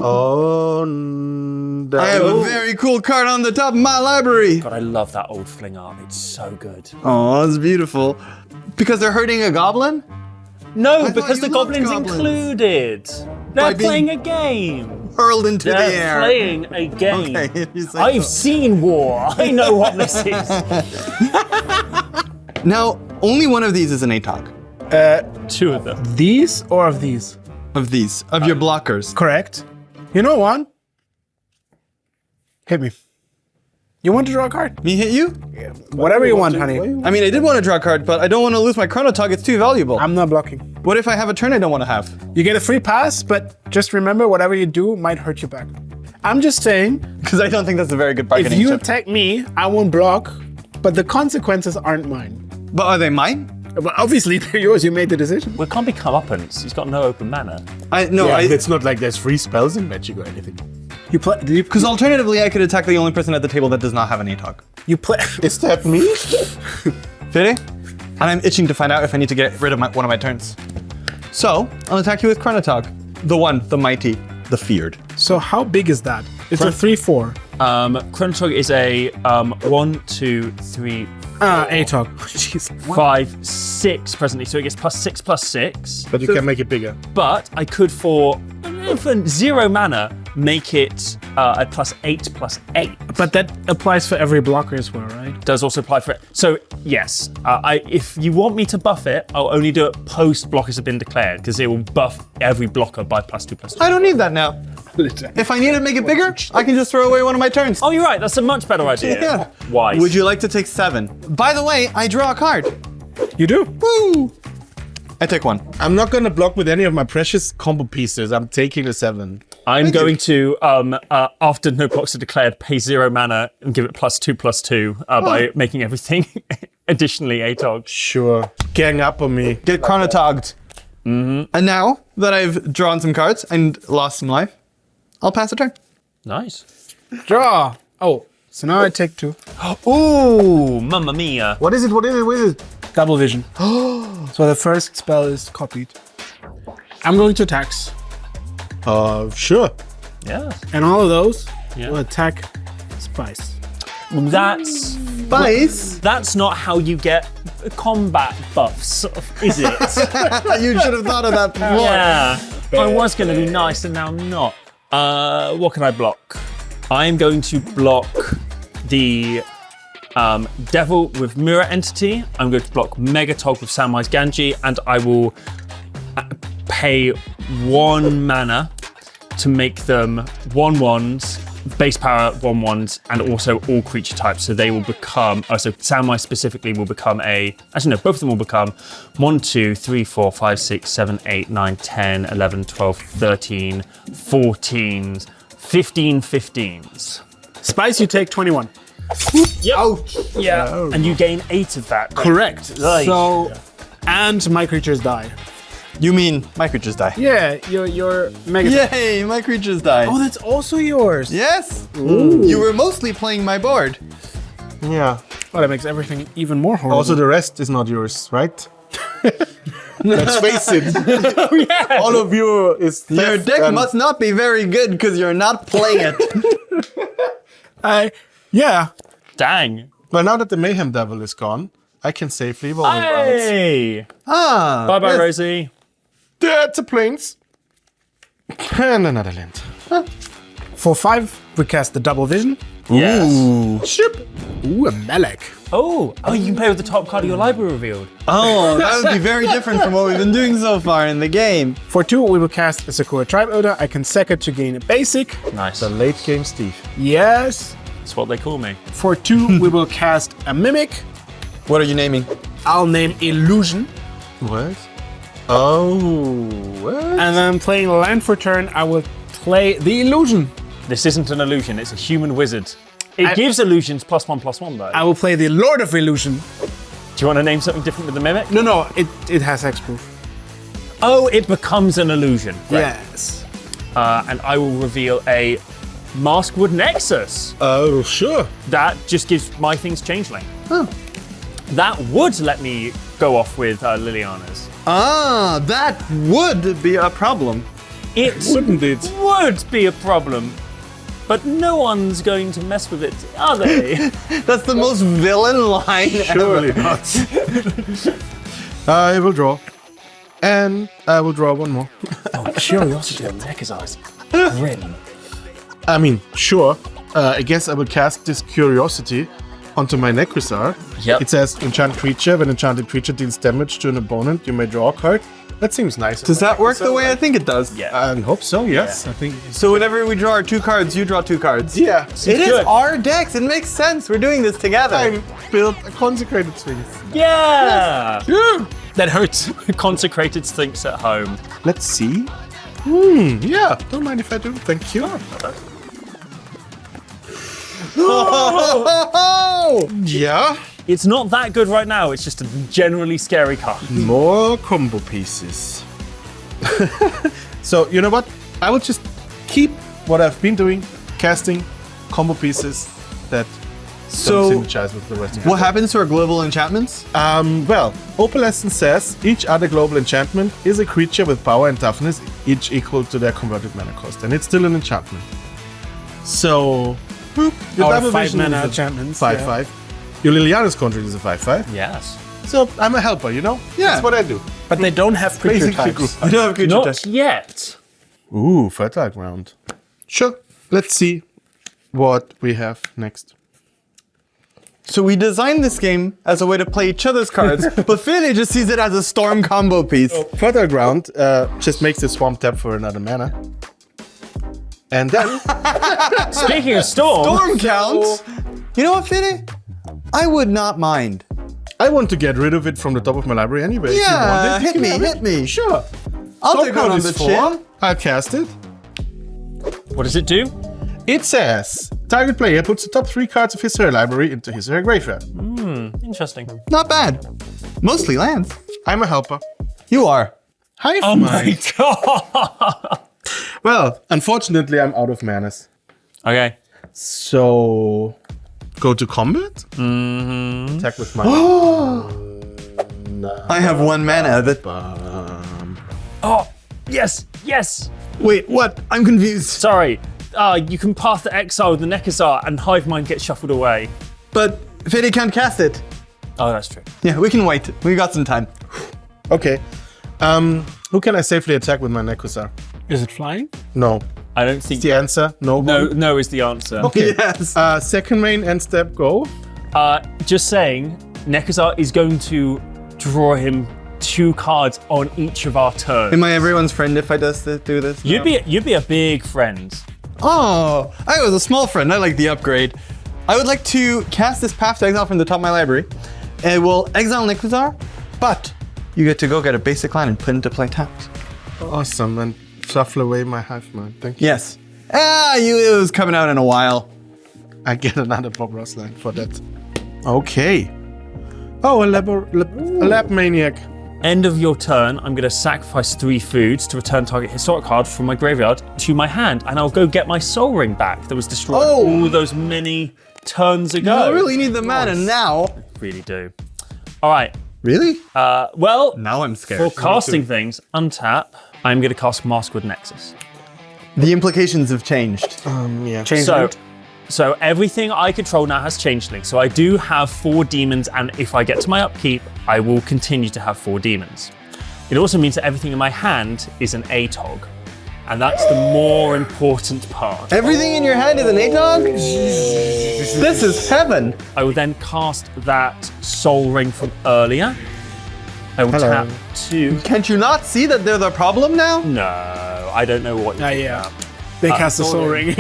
I have a very cool card on the top of my library. God, I love that old fling art. It's so good. Oh, it's beautiful. Because they're hurting a goblin? No, thought because you the loved goblins goblins. included. They're By being playing a game. Hurled into the They're air. playing a game. Okay, if you say I've so. seen war. I know what this is. Now, only one of these is an ATOG. 2 of them. These or of these? Of these, of your blockers. Correct. You know what? Hit me. You want to draw a card? Me hit you? Whatever you want, honey. I mean, I did want to draw a card, but I don't want to lose my Chronotog. It's too valuable. I'm not blocking. What if I have a turn I don't want to have? You get a free pass, but just remember whatever you do might hurt you back. I'm just saying, Because I don't think that's a very good if bargaining you chip. attack me, I won't block, but the consequences aren't mine. But are they mine? Well, obviously they're yours. You made the decision. We can't be comeuppance. He's got no open mana. It's not like there's free spells in Magic or anything. You play. Because alternatively, I could attack the only person at the table that does not have an ATOG. You play. Is that me? Fitty? And I'm itching to find out if I need to get rid of one of my turns. So, I'll attack you with Chronotog. The one, the mighty, the feared. So how big is that? It's a 3/4. Chronotog is a 1, 2, 3, ATOG. Jeez. 5, 6 presently. So it gets +6/+6. But you can make it bigger. But I could, for 0 mana, make it a +8/+8. But that applies for every blocker as well, right? Does also apply for it. So yes, if you want me to buff it, I'll only do it post blockers have been declared, because it will buff every blocker by +2/+2. I don't need that now. If I need to make it bigger, I can just throw away one of my turns. Oh, you're right. That's a much better idea. Yeah. Wise. Would you like to take 7? By the way, I draw a card. You do? Woo! I take 1. I'm not gonna block with any of my precious combo pieces. I'm taking a 7. I'm going to, after no blocks are declared, pay 0 mana and give it +2/+2 by making everything additionally ATOG. Sure. Gang up on me. Get Chronotogged. And now that I've drawn some cards and lost some life, I'll pass a turn. Nice. Draw. Oh, so now I take 2. Ooh, mamma mia. What is it? What is it? What is it? Double vision. So the first spell is copied. I'm going to tax. Sure. Yeah. And all of those Yeah. will attack Spice. That's Spice? that's not how you get combat buffs, is it? You should have thought of that before. Yeah. I was going to be nice and now I'm not. What can I block? I am going to block the Devil with Mirror Entity. I'm going to block Megatog with Samwise Ganji, and I will pay 1 mana to make them 1/1s, base power 1/1s, and also all creature types. So they will become, so Samwise specifically will become actually no, both of them will become 1, 2, 3, 4, 5, 6, 7, 8, 9, 10, 11, 12, 13, 14s, 15 15s. Spice, you take 21. Yep. Ouch. Yeah. And you gain 8 of that. Correct. Nice. So, and my creatures die. You mean my creatures die? Yeah, your mega. Yay, my creatures die. Oh, that's also yours. Yes. You were mostly playing my board. Yeah. Oh, that makes everything even more horrible. Also, the rest is not yours, right? Let's face it. yeah. All of you is theft. Your deck and- must not be very good because you're not playing it. Yeah. Dang. Well, now that the Mayhem Devil is gone, I can safely evolve in rounds. Hey. Ah. Bye bye, yes. Rosie. That's a plains. And another land. For 5, we cast the double vision. Yes. Ship. Ooh, a Melek. Oh, you can play with the top card of your library revealed. Oh, that would be very different from what we've been doing so far in the game. For 2, we will cast a Sakura Tribe Elder. I can sack it to gain a basic. Nice. The late game Steve. Yes. That's what they call me. For 2, we will cast a Mimic. What are you naming? I'll name Illusion. What? Oh, what? And then playing land for turn, I will play the Illusion. This isn't an illusion, it's a human wizard. It gives illusions +1/+1 though. I will play the Lord of Illusion. Do you want to name something different with the mimic? No, it has hexproof. Oh, it becomes an illusion. Great. Yes. And I will reveal a Maskwood Nexus. Oh, sure. That just gives my things changeling. That would let me go off with Liliana's. Ah, that would be a problem. It Wouldn't it? would be a problem, but no one's going to mess with it, are they? That's the most villain line Surely ever. not. I will draw. And I will draw one more. Curiosity on Tekka's eyes. Grin. I mean, sure. I guess I will cast this Curiosity onto my Necrosar. Yep. It says enchant creature. When enchanted creature deals damage to an opponent, you may draw a card. That seems nice. Does that work the way I think it does? Yeah. I hope so, yes. I think. So whenever we draw our 2 cards, you draw 2 cards. Yeah. It is good. our decks. It makes sense. We're doing this together. I built a consecrated sphinx. Yeah! That hurts. Consecrated Sphinx at home. Let's see. Yeah. Don't mind if I do. Thank you. Oh! Yeah. It's not that good right now, it's just a generally scary card. More combo pieces. So, you know what? I will just keep what I've been doing, casting combo pieces that So, synergize with the rest of what happens to our global enchantments? Well, Opalescence says each other global enchantment is a creature with power and toughness, each equal to their converted mana cost, and it's still an enchantment. So, your Our double 5 vision mana is a enchantments. 5/5. Your Liliana's contract is a 5/5. Yes. So I'm a helper, you know? Yeah. That's what I do. But they don't have creature Basically, types. I don't have creature Not types. yet. Ooh, fertile ground. Sure. Let's see what we have next. So we designed this game as a way to play each other's cards, but Philly just sees it as a storm combo piece. Fertile ground just makes the swamp tap for another mana. And then Speaking of Storm, Storm counts. You know what, Philly? I would not mind. I want to get rid of it from the top of my library anyway. If you want Yeah, it, you hit can me, have it. hit me. Sure. I'll Storm take it count on is the 4. chin. I'll cast it. what does it do? It says target player puts the top 3 cards of his or her library into his or her graveyard. Interesting. Not bad. Mostly lands. I'm a helper. You are. Hive Oh mind. my god! Well, unfortunately, I'm out of manas. Okay. So, go to combat. Attack with my. I have 1 mana. Oh, yes, yes. Wait, what? I'm confused. Sorry. You can path the exile with the Nekazar and Hive Mind gets shuffled away. But Fede can't cast it. Oh, that's true. Yeah, we can wait. We got some time. Okay. Who can I safely attack with my Nekuzar? Is it flying? No. I don't think. The answer? No. No is the answer. Okay. Yes. Second main end step, go. Just saying, Nekazar is going to draw him 2 cards on each of our turns. Am I everyone's friend if I do this? You'd be a big friend. Oh, I was a small friend. I like the upgrade. I would like to cast this Path to Exile from the top of my library. It will exile Nekuzar, but you get to go get a basic land and put into play tapped. Awesome. And shuffle away my Hive Mind. Thank you. Yes. It was coming out in a while. I get another Bob Ross line for that. Okay. Oh, a lab maniac. End of your turn, I'm going to sacrifice 3 foods to return target historic card from my graveyard to my hand, and I'll go get my Soul Ring back that was destroyed all those many turns ago. I really need the mana now. Really do. All right. Really? Well, Now I'm scared. for casting things, untap, I'm going to cast Maskwood Nexus. The implications have changed. Yeah. So everything I control now has changeling. So I do have 4 demons, and if I get to my upkeep, I will continue to have 4 demons. It also means that everything in my hand is an ATOG, and that's the more important part. Everything in your hand is an ATOG? This is heaven. I will then cast that Soul Ring from earlier. I will tap 2. Can't you not see that they're the problem now? No, I don't know what you're Yeah. They cast the Soul Ring.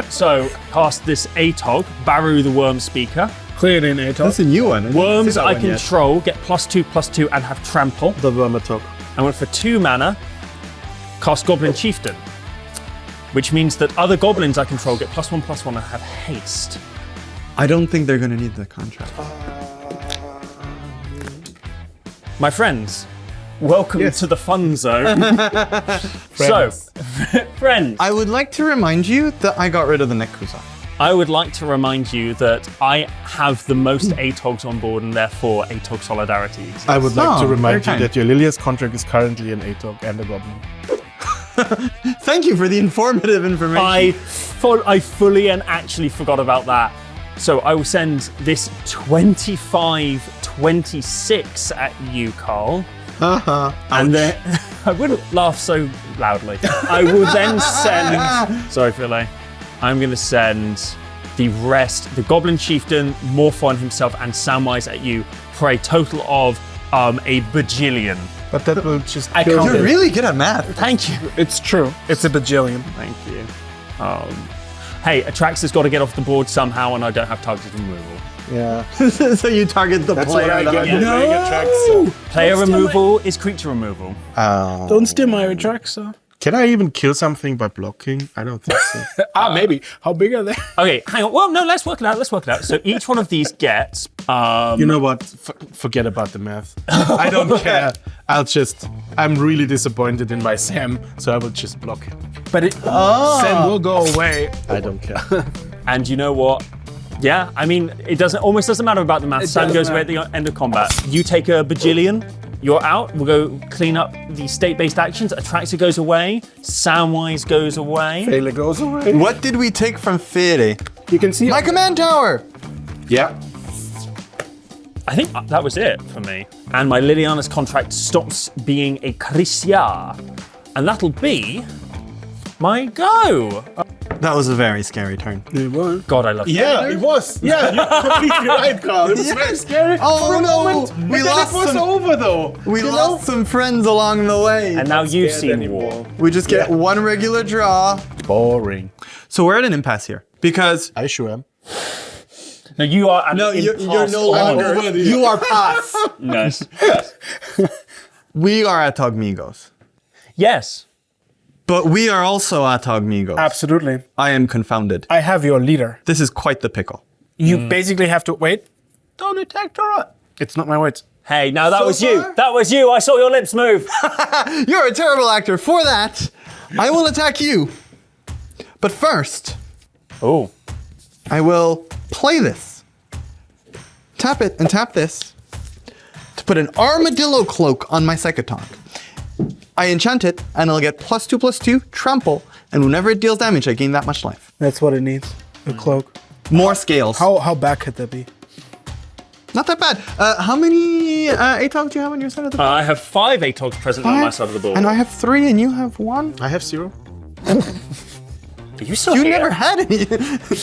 So cast this ATOG, Baru the Worm Speaker. Cleared in ATOG. That's a new one. Worms I control get +2/+2 and have trample. The Vermitok. I went for 2 mana, cast Goblin Chieftain, which means that other goblins I control get +1/+1 and have haste. I don't think they're going to need the contract. My friends, welcome to the fun zone. So, friends, I would like to remind you that I got rid of the Nekuzar. I would like to remind you that I have the most ATOGs on board and therefore ATOG solidarity exists. I would like to very remind you kind. that your Lilia's contract is currently an ATOG and a Goblin. Thank you for the informative information. I fully and actually forgot about that. So I will send this 25-26 at you, Carl. And then I wouldn't laugh so loudly. I will then send. Sorry, Philly. I'm going to send the rest, the Goblin Chieftain, Morphon himself, and Samwise at you for a total of a bajillion. But that will just I kill counted. You're really good at math. Thank you. It's true. It's a bajillion. Thank you. Hey, Atraxa's got to get off the board somehow, and I don't have targeted removal. Yeah. So you target the player. what I get. No! Player removal is creature removal. Don't steal my Atraxa. Can I even kill something by blocking? I don't think so. Maybe. How big are they? Okay, hang on. Well, no, let's work it out. So each one of these gets. You know what? Forget about the math. I don't care. I'm really disappointed in my Sam, so I will just block him. But Sam will go away. I don't care. And you know what? Yeah, I mean, it almost doesn't matter about the math. Sam goes away at the end of combat. You take a bajillion. You're out. We'll go clean up the state-based actions. Atraxa goes away. Samwise goes away. Taylor goes away. What did we take from Fede? You can see My command tower. Yeah. I think that was it for me. And my Liliana's contract stops being a Crisia. And that'll be my go. That was a very scary turn. it was. God, I love Yeah, it was. Yeah, you're completely right, Carl. It was very scary. Oh, for a no. moment. We But then lost it was some- over, though. We lost some friends along the way. And now you've seen war. We just get one regular draw. Boring. So we're at an impasse here because I sure am. No, you are. An you're no impasse longer. on. You are pass. Yes. We are Atog Migos, Yes. but we are also Atog Migos. Absolutely. I am confounded. I have your leader. This is quite the pickle. You basically have to wait. Don't attack Dora. It's not my words. Hey, now that So was you. far- That was you. I saw your lips move. You're a terrible actor. For that, I will attack you. But first, Oh. I will play this. Tap it and tap this to put an armadillo cloak on my Psychotog. I enchant it, and I'll get +2/+2 trample, and whenever it deals damage, I gain that much life. That's what it needs. A cloak. More scales. How bad could that be? Not that bad. How many ATOG do you have on your side of the board? I have 5 ATOGs present on my side of the board. And I have 3, and you have 1. I have 0. Are you still You here? never had any.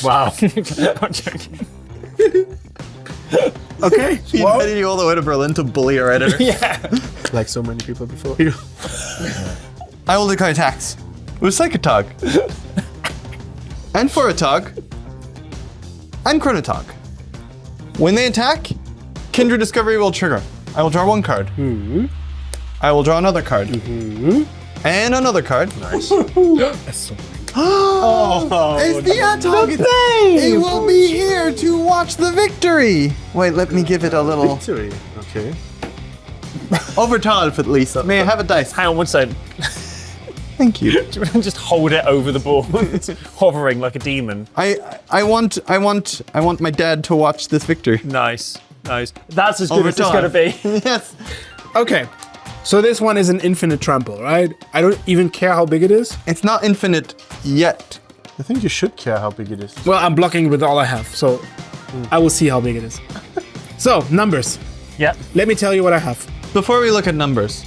Wow. I'm joking. Okay. He invited you all the way to Berlin to bully our editor. Yeah. Like so many people before you. I will declare attacks with Psychotog. And Foratog. And Chronotog. When they attack, Kindred Discovery will trigger. I will draw 1 card. I will draw another card. And another card. Nice. It's the Atog! It will be here to watch the victory! Wait, let me give it a little... Victory. Okay. Over Talf at least. May I have a dice? Hang on one second. Thank you. Just hold it over the board, hovering like a demon. I want my dad to watch this victory. Nice. That's as good Over as it's going to be. Yes. Okay. So this one is an infinite trample, right? I don't even care how big it is. It's not infinite yet. I think you should care how big it is. Well, I'm blocking with all I have, so I will see how big it is. So, numbers. Yep. Let me tell you what I have. Before we look at numbers,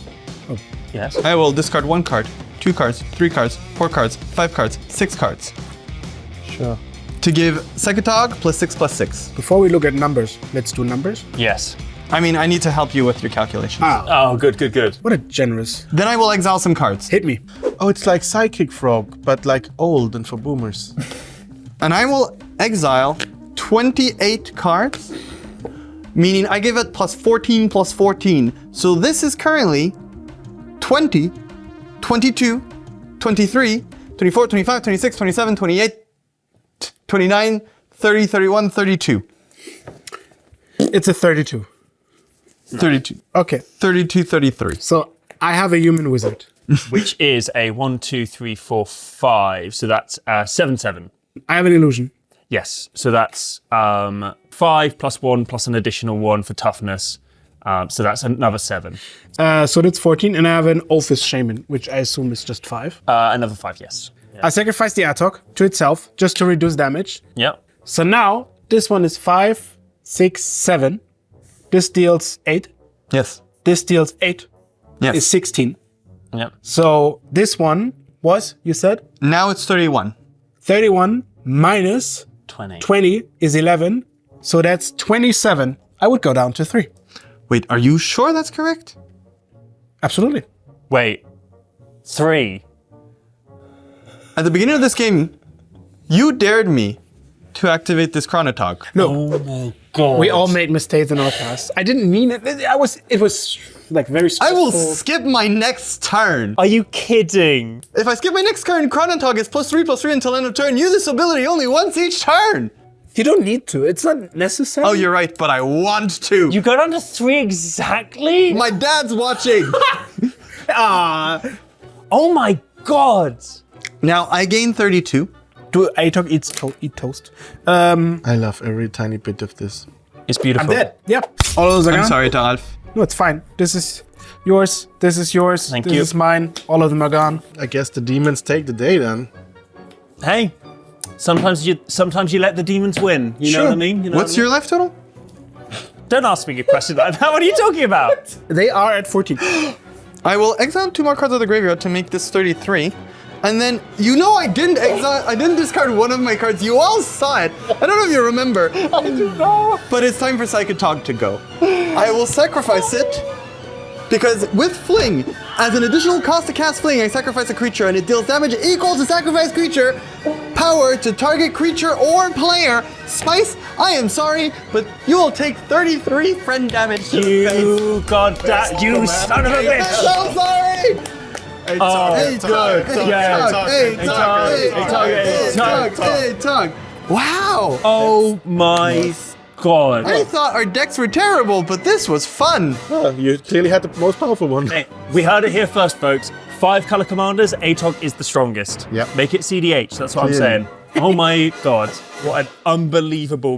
Yes. I will discard 1 card, 2 cards, 3 cards, 4 cards, 5 cards, 6 cards. Sure. To give Psychotog +6/+6. Before we look at numbers, let's do numbers. Yes. I mean, I need to help you with your calculations. Oh, good. What a generous. Then I will exile some cards. Hit me. Oh, it's like Psychic Frog, but like old and for boomers. And I will exile 28 cards, meaning I give it +14/+14. So this is currently 20, 22, 23, 24, 25, 26, 27, 28, 29, 30, 31, 32. It's a 32. 32. Okay. 32, 33. So I have a human wizard. Which is a 1, 2, 3, 4, 5. So that's 7, 7. I have an illusion. Yes. So that's 5 plus 1 plus an additional 1 for toughness. So that's another 7. So that's 14, and I have an Olphis Shaman, which I assume is just 5. Another 5, yes. I sacrifice the Atok to itself just to reduce damage. Yep. So now this one is 5, 6, 7. This deals 8. Yes. This deals 8. Yes. Is 16. Yep. So this one was, you said? Now it's 31. 31 minus 20. 20 is 11. So that's 27. I would go down to 3. Wait, are you sure that's correct? Absolutely. Wait. 3. At the beginning of this game, you dared me to activate this Chronotog. No. Oh my god. We all made mistakes in our past. I didn't mean it. It was like very I stressful. will skip my next turn. Are you kidding? If I skip my next turn, Chronotog is +3/+3 until end of turn. Use this ability only once each turn. You don't need to. It's not necessary. Oh, you're right, but I want to. You go down to 3 exactly? My dad's watching. Oh my god. Now I gain 32. Do Atok eat toast? I love every tiny bit of this. It's beautiful. I'm dead. Yeah. All of those are I'm gone. sorry, Dalf. No, it's fine. This is yours. This is yours. Thank this you. is mine. All of them are gone. I guess the demons take the day then. Hey, sometimes you let the demons win. You know what I mean? You know What's your life total? Don't ask me a question like that. What are you talking about? They are at 14. I will exile 2 more cards of the graveyard to make this 33. And then, I didn't discard one of my cards. You all saw it. I don't know if you remember. I don't know. But it's time for Psychotog to go. I will sacrifice it because with Fling, as an additional cost to cast Fling, I sacrifice a creature and it deals damage equal to sacrifice creature power to target creature or player. Spice, I am sorry, but you will take 33 friend damage to the face. You goddamn, you son of a I'm bitch. so sorry! Hey, Tug. Wow! Oh my god. I thought our decks were terrible, but this was fun. Oh, you clearly had the most powerful one. Hey, we heard it here first, folks. 5 color commanders, Atog is the strongest. Yep. Make it CDH, that's what I'm Clearly. saying. Oh my god. What an unbelievable.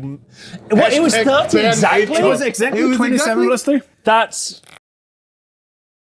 What, it was 30 Ben exactly? It was exactly 27 plus 3. That's